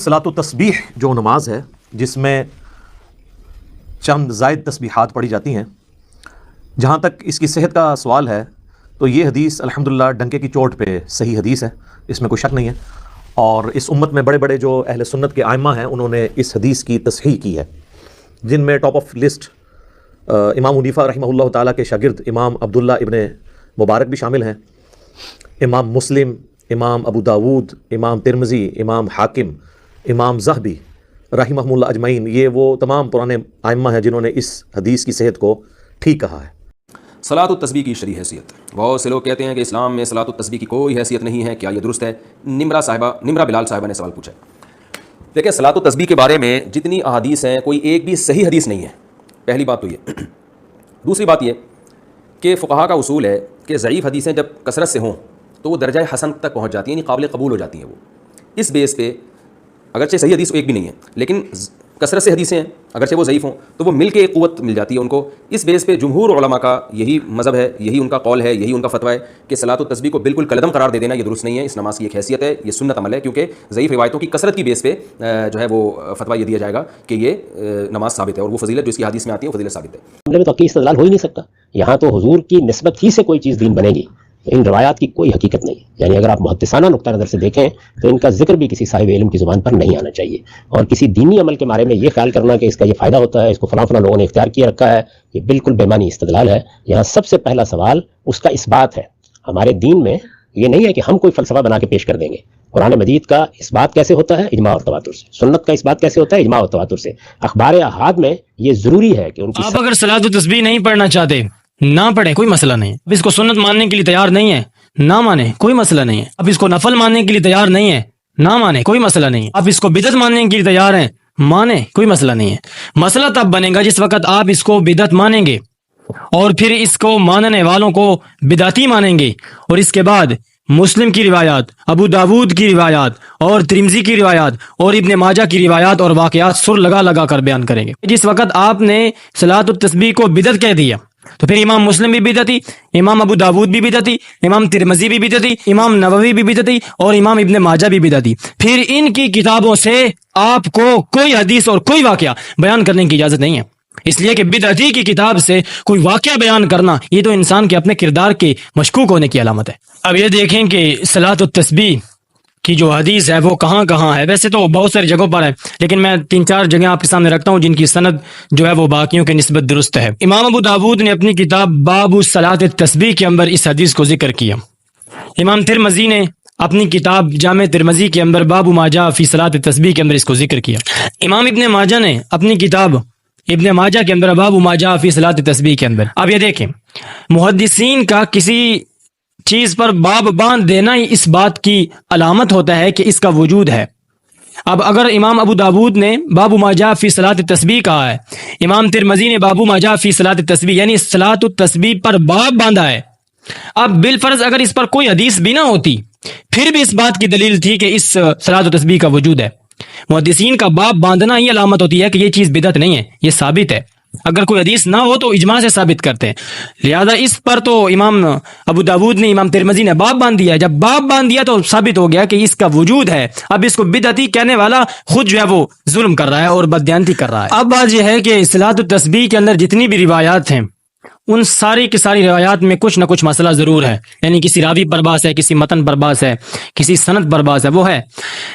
सलात तस्बीह जो नमाज है जिसमें चंद ज़ायद तस्बीहात पढ़ी जाती हैं, जहाँ तक इसकी सेहत का सवाल है तो ये हदीस अल्हम्दुलिल्लाह डंके की चोट पे सही हदीस है, इसमें कोई शक नहीं है। और इस उम्मत में बड़े बड़े जो अहले सुन्नत के आइम्मा हैं उन्होंने इस हदीस की तस्हीह की है, जिनमें टॉप ऑफ लिस्ट इमाम हनीफा रहमहुल्लाह ताला के शागिर्द इमाम अब्दुल्ला इब्ने मुबारक भी शामिल हैं, इमाम मुस्लिम, इमाम अबू दाऊद, इमाम तिरमिज़ी, इमाम हाकिम, इमाम ज़हबी रहमहुमुल्लाह अजमईन। ये वो तमाम पुराने आइम्मा हैं जिन्होंने इस हदीस की सेहत को ठीक कहा है। सलात तस्बीह की शरई हैसियत। बहुत से लोग कहते हैं कि इस्लाम में सलात तस्बीह की कोई हैसियत नहीं है, क्या ये दुरुस्त है? निम्रा बिलाल साहिबा ने सवाल पूछा। देखिए, सलात तस्बीह के बारे में जितनी अहादीस हैं कोई एक भी सही हदीस नहीं है, पहली बात तो ये। दूसरी बात ये कि फ़ुक़हा का उसूल है कि ज़ईफ़ हदीसें जब कसरत से हों तो वो दर्जा हसन तक पहुँच जाती हैं, यानी काबिल कबूल हो जाती हैं। वो इस बेस पे अगरचे सही हदीस एक भी नहीं है, लेकिन कसरत से हदीसें हैं, अगरचे वो ज़ईफ़ हों तो वो मिल के एक क़ुव्वत मिल जाती है उनको। इस बेस पे जमहूर उलमा का यही मज़हब है, यही उनका कौल है, यही उनका फ़तवा है कि सलात व तस्बीह को बिल्कुल कलदम करार दे देना ये दुरुस्त नहीं है। इस नमाज की एक हैसियत है, ये सुन्नत अमल है, क्योंकि ज़ईफ़ रिवायतों की कसरत की बेस पे जो है वो फ़तवा ये दिया जाएगा कि ये नमाज साबित है और वो फजीलत जो इसकी हदीस में आती है वो फजीलत साबित है। मामले में तो अक्ली इस्तेदलाल हो ही नहीं सकता। यहाँ तो हुजूर की निस्बत ही से कोई चीज़ दीन बनेगी, इन रवायात की कोई हकीकत नहीं। यानी अगर आप मुहद्दिसाना नुक्ता नज़र से देखें तो इनका जिक्र भी किसी साहिब इल्म की ज़ुबान पर नहीं आना चाहिए। और किसी दीनी अमल के बारे में ये ख्याल करना कि इसका ये फ़ायदा होता है, इसको फलां फलां लोगों ने इख्तियार किए रखा है, ये बिल्कुल बेमानी इस्तेदलाल है। यहाँ सबसे पहला सवाल उसका इस्बात है। हमारे दीन में ये नहीं है कि हम कोई फ़लसफ़ा बना के पेश कर देंगे। कुरान मजीद का इस्बात कैसे होता है? इजमा और तवातुर से। सुन्नत का इस्बात कैसे होता है? इजमा और तवातुर से। अखबार अहाद में ये ज़रूरी है कि उनकी आप अगर सलात व तस्बीह नहीं पढ़ना चाहते ना पढ़े, कोई मसला नहीं है। अब इसको सुन्नत मानने के लिए तैयार नहीं है, ना माने, कोई मसला नहीं है। अब इसको नफल मानने के लिए तैयार नहीं है, ना माने, कोई मसला नहीं है। अब इसको बिदत मानने के लिए तैयार हैं, माने, कोई मसला नहीं है। मसला तब बनेगा जिस वक्त आप इसको बिदत मानेंगे और फिर इसको मानने वालों को बिदाती मानेंगे और इसके बाद मुस्लिम की रिवायात, अबू दाऊद की रिवायात और तिरमिज़ी की रिवायात और इब्ने माजा की रिवायात और वाक़यात सुर लगा लगा कर बयान करेंगे। जिस वक्त आपने सलात व तस्बीह को बिदत कह दिया तो फिर इमाम मुस्लिम भी बिदती, इमाम अबू दाऊद भी बिदती, इमाम तिरमिज़ी भी बिदती, इमाम नववी भी बिदती और इमाम इब्ने माजा भी बिदती। फिर इनकी किताबों से आपको कोई हदीस और कोई वाक़या बयान करने की इजाज़त नहीं है, इसलिए कि बिदअती की किताब से कोई वाक़या बयान करना ये तो इंसान के अपने किरदार के मशकूक होने की अलामत है। अब ये देखें कि सलात व तस्बीह की जो हदीस है वो कहाँ कहाँ है। वैसे तो बहुत सारी जगहों पर है, लेकिन मैं 3-4 जगह आपके सामने रखता हूँ जिनकी सनद जो है वो बाकियों के निस्बत दुरुस्त है। इमाम अबू दाऊद ने अपनी किताब बाबू सलात तस्बीह के अंदर इस हदीस को जिक्र किया। इमाम तिरमिज़ी ने अपनी किताब जामे तिरमिज़ी के अंदर बाबू माजा फी सलात तस्बीह के अंदर इसको जिक्र किया। इमाम इब्ने माजा ने अपनी किताब इब्ने माजा के अंदर बाबू माजा फी सलात तस्बीह के अंदर। अब ये देखें, मुहद्दिसीन का किसी चीज पर बाब बांध देना ही इस बात की अलामत होता है कि इसका वजूद है। अब अगर इमाम अबू दाऊद ने बाबू माजा फी सलात तस्बीह कहा है, इमाम तिरमिज़ी ने बाबू माजा फी सलात तस्बीह यानी सलात तस्बीह पर बाब बांधा है। अब बिलफर्ज अगर इस पर कोई हदीस भी ना होती फिर भी इस बात की दलील थी कि इस सलात तस्बीह का वजूद है। मुहद्दिसीन का बाब बांधना ही अलामत होती है कि ये चीज बिदअत नहीं है, ये साबित है। अगर कोई हदीस ना हो तो इजमा से साबित करते हैं। लिहाजा इस पर तो इमाम अबू दाऊद ने, इमाम तिरमिज़ी ने बाब बांध दिया। जब बाब बांध दिया तो साबित हो गया कि इसका वजूद है। अब इसको बिदअती कहने वाला खुद जो है वो जुल्म कर रहा है और बददियानती कर रहा है। अब बात यह है कि सलात तस्बीह के अंदर जितनी भी रिवायात हैं उन सारी की सारी रिवायात में कुछ ना कुछ मसला जरूर है, यानी किसी रावी पर बास है, किसी मतन पर बास है, किसी सनद पर बास है, वो है।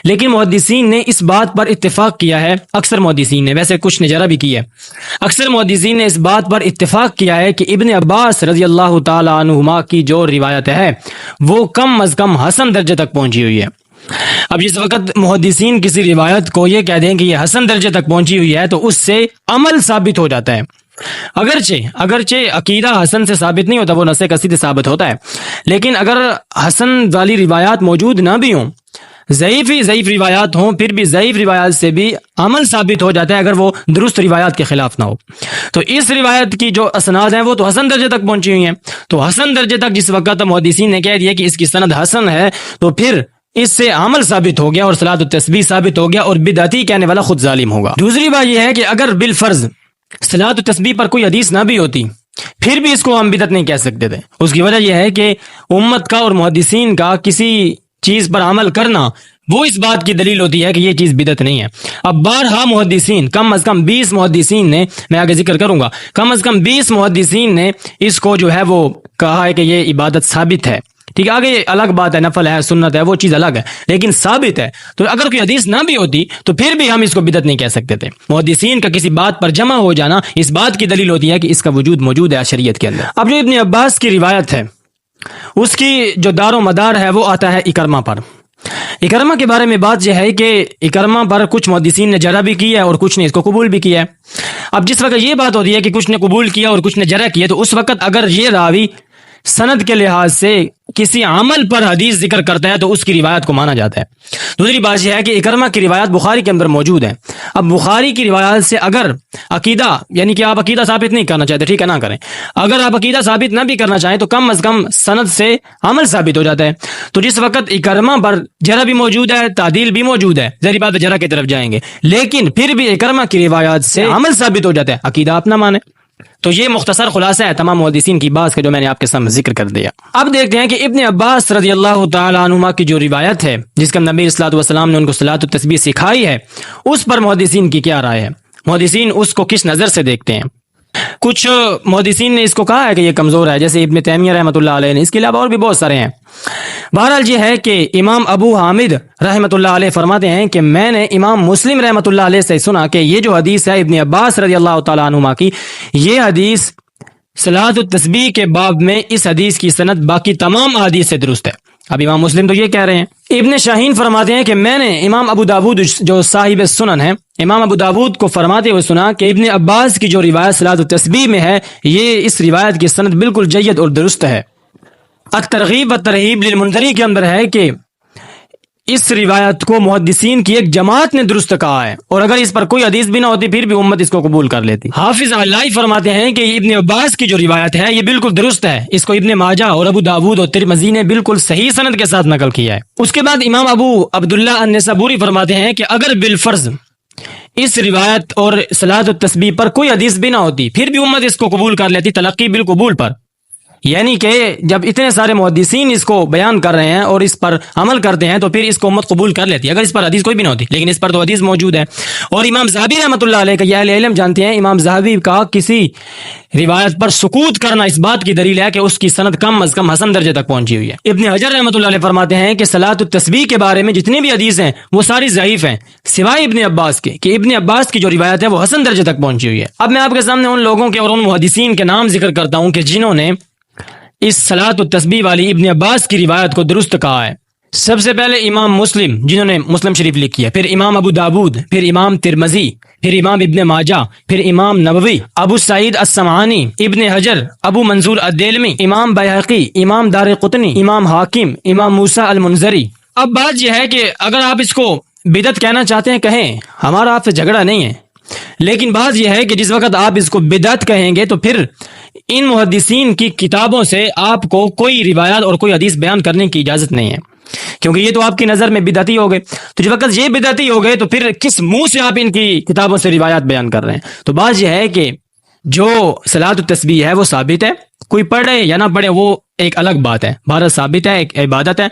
लेकिन मुहद्दिसीन ने इस बात पर इत्तेफाक किया है, अक्सर मुहद्दिसीन ने, वैसे कुछ ने जरा भी किया है, अक्सर मुहद्दिसीन ने इस बात पर इत्तेफाक किया है कि इब्ने अब्बास रज़ी अल्लाह ताला अन्हुमा की जो रिवायत है वो कम अज कम हसन दर्जे तक पहुंची हुई है। अब जिस वक्त मुहद्दिसीन किसी रिवायत को ये कह दें कि ये हसन दर्जे तक पहुंची हुई है तो उससे अमल साबित हो जाता है। अगरचे अकीदा हसन से साबित नहीं होता, वो नसे कसी से साबित होता है। लेकिन अगर हसन वाली रिवायात मौजूद ना भी हों, ज़ईफ़ रिवायात हों, फिर भी ज़ईफ़ रिवायात से भी अमल साबित हो जाता है अगर वो दुरुस्त रिवायात के खिलाफ ना हो। तो इस रिवायत की जो असनाद हैं वो तो हसन दर्जे तक पहुंची हुई हैं। तो हसन दर्जे तक जिस वक्त मुहद्दिसीन ने कह दिया कि इसकी सनद हसन है तो फिर इससे अमल साबित हो गया और सलात तस्बीह साबित हो गया और बिदअती कहने वाला खुद जालिम होगा। दूसरी बात यह है कि अगर बिलफर्ज सलात तस्बीह पर कोई हदीस ना भी होती फिर भी इसको हम बिदअत नहीं कह सकते थे। उसकी वजह यह है कि उम्मत का और मुहद्दिसीन का किसी چیز پر عمل کرنا وہ اس بات کی دلیل ہوتی ہے کہ یہ چیز بدعت نہیں ہے. اب بارہا محدثین، کم از کم 20 محدثین نے، میں آگے ذکر کروں گا، کم از کم 20 محدثین نے اس کو جو ہے وہ کہا ہے کہ یہ عبادت ثابت ہے. ٹھیک ہے، آگے الگ بات ہے، نفل ہے، سنت ہے، وہ چیز الگ ہے، لیکن ثابت ہے. تو اگر کوئی حدیث نہ بھی ہوتی تو پھر بھی ہم اس کو بدعت نہیں کہہ سکتے تھے. محدثین کا کسی بات پر جمع ہو جانا اس بات کی دلیل ہوتی ہے کہ اس کا وجود موجود ہے شریعت کے اندر. اب جو ابن عباس کی روایت ہے اس کی جو دار و مدار ہے وہ آتا ہے اکرمہ پر. اکرمہ کے بارے میں بات یہ ہے کہ اکرمہ پر کچھ محدثین نے جرح بھی کی ہے اور کچھ نے اس کو قبول بھی کیا ہے. اب جس وقت یہ بات ہوتی ہے کہ کچھ نے قبول کیا اور کچھ نے جرح کیا، تو اس وقت اگر یہ راوی سند کے لحاظ سے کسی عمل پر حدیث ذکر کرتا ہے تو اس کی روایت کو مانا جاتا ہے. دوسری بات یہ ہے کہ اکرمہ کی روایت بخاری کے اندر موجود ہے. اب بخاری کی روایت سے اگر عقیدہ، یعنی کہ آپ عقیدہ ثابت نہیں کرنا چاہتے، ٹھیک ہے، نہ کریں. اگر آپ عقیدہ ثابت نہ بھی کرنا چاہیں تو کم از کم سند سے عمل ثابت ہو جاتا ہے. تو جس وقت اکرمہ پر جرح بھی موجود ہے، تعدیل بھی موجود ہے، ظاہر بات ہے جرح کی طرف جائیں گے، لیکن پھر بھی اکرمہ کی روایت سے عمل ثابت ہو جاتا ہے، عقیدہ آپ نہ مانیں. تو یہ مختصر خلاصہ ہے تمام محدثین کی بات کا جو میں نے آپ کے سامنے ذکر کر دیا. اب دیکھتے ہیں کہ ابن عباس رضی اللہ تعالی عنہما کی جو روایت ہے جس کا نبی صلی اللہ علیہ وسلم نے ان کو صلاۃ التسبیح سکھائی ہے، اس پر محدثین کی کیا رائے ہے، محدثین اس کو کس نظر سے دیکھتے ہیں. کچھ محدثین نے اس کو کہا ہے کہ یہ کمزور ہے، جیسے ابن تیمیہ رحمۃ اللہ علیہ نے، اس کے علاوہ اور بھی بہت سارے ہیں. بہرحال یہ ہے کہ امام ابو حامد رحمۃ اللہ علیہ فرماتے ہیں کہ میں نے امام مسلم رحمۃ اللہ علیہ سے سنا کہ یہ جو حدیث ہے ابن عباس رضی اللہ تعالیٰ عنہما کی، یہ حدیث صلاۃ التسبیح کے باب میں اس حدیث کی سند باقی تمام احادیث سے درست ہے. اب امام مسلم تو یہ کہہ رہے ہیں. ابن شاہین فرماتے ہیں کہ میں نے امام ابو داود جو صاحب سنن ہے، امام ابو داود کو فرماتے ہوئے سنا کہ ابن عباس کی جو روایت صلاۃ التسبیح میں ہے، یہ اس روایت کی سند بالکل جید اور درست ہے. الترغیب والترہیب للمنذری کے اندر ہے کہ اس روایت کو محدثین کی ایک جماعت نے درست کہا ہے، اور اگر اس پر کوئی حدیث بھی نہ ہوتی پھر بھی امت اس کو قبول کر لیتی. حافظ علائی فرماتے ہیں کہ ابن عباس کی جو روایت ہے یہ بالکل درست ہے، اس کو ابن ماجہ اور ابو داود اور ترمذی نے بالکل صحیح سند کے ساتھ نقل کیا ہے. اس کے بعد امام ابو عبداللہ النسابوری فرماتے ہیں کہ اگر بالفرض اس روایت اور صلاۃ التسبیح پر کوئی حدیث بھی نہ ہوتی پھر بھی امت اس کو قبول کر لیتی، تلقی بالقبول پر. یعنی کہ جب اتنے سارے محدثین اس کو بیان کر رہے ہیں اور اس پر عمل کرتے ہیں تو پھر اس کو امت قبول کر لیتی ہے اگر اس پر حدیث کوئی بھی نہ ہوتی، لیکن اس پر تو حدیث موجود ہے. اور امام ذہبی رحمۃ اللہ علیہ کا یہ اہل علم جانتے ہیں، امام ذہبی کا کسی روایت پر سکوت کرنا اس بات کی دلیل ہے کہ اس کی سند کم از کم حسن درجے تک پہنچی ہوئی ہے. ابن حجر رحمۃ اللہ علیہ فرماتے ہیں کہ صلاۃ التسبیح کے بارے میں جتنی بھی حدیث ہیں وہ ساری ضعیف ہیں سوائے ابن عباس کے، کہ ابن عباس کی جو روایت ہے وہ حسن درجے تک پہنچی ہوئی ہے. اب میں آپ کے سامنے ان لوگوں کے اور ان محدثین کے نام ذکر کرتا ہوں کہ جنہوں نے اس صلاۃ التسبیح والی ابن عباس کی روایت کو درست کہا ہے. سب سے پہلے امام مسلم جنہوں نے مسلم شریف لکھی ہے، پھر امام ابو داود، پھر امام ترمذی، پھر امام ابن ماجہ، پھر امام نووی، ابو سعید السمعانی، ابن حجر، ابو منظور الدیلمی، امام بیہقی، امام دارقطنی، امام حاکم، امام موسیٰ المنذری. اب بات یہ ہے کہ اگر آپ اس کو بدعت کہنا چاہتے ہیں کہیں، ہمارا آپ سے جھگڑا نہیں ہے، لیکن بات یہ ہے کہ جس وقت آپ اس کو بدعت کہیں گے تو پھر ان محدثین کی کتابوں سے آپ کو کوئی روایات اور کوئی حدیث بیان کرنے کی اجازت نہیں ہے، کیونکہ یہ تو آپ کی نظر میں بدعتی ہو گئے. تو جس وقت یہ بدعتی ہو گئے تو پھر کس منہ سے آپ ان کی کتابوں سے روایات بیان کر رہے ہیں. تو بات یہ ہے کہ جو صلاۃ التسبیح ہے وہ ثابت ہے، کوئی پڑھے یا نہ پڑھے وہ ایک الگ بات ہے، بہرحال ثابت ہے، ایک عبادت ہے.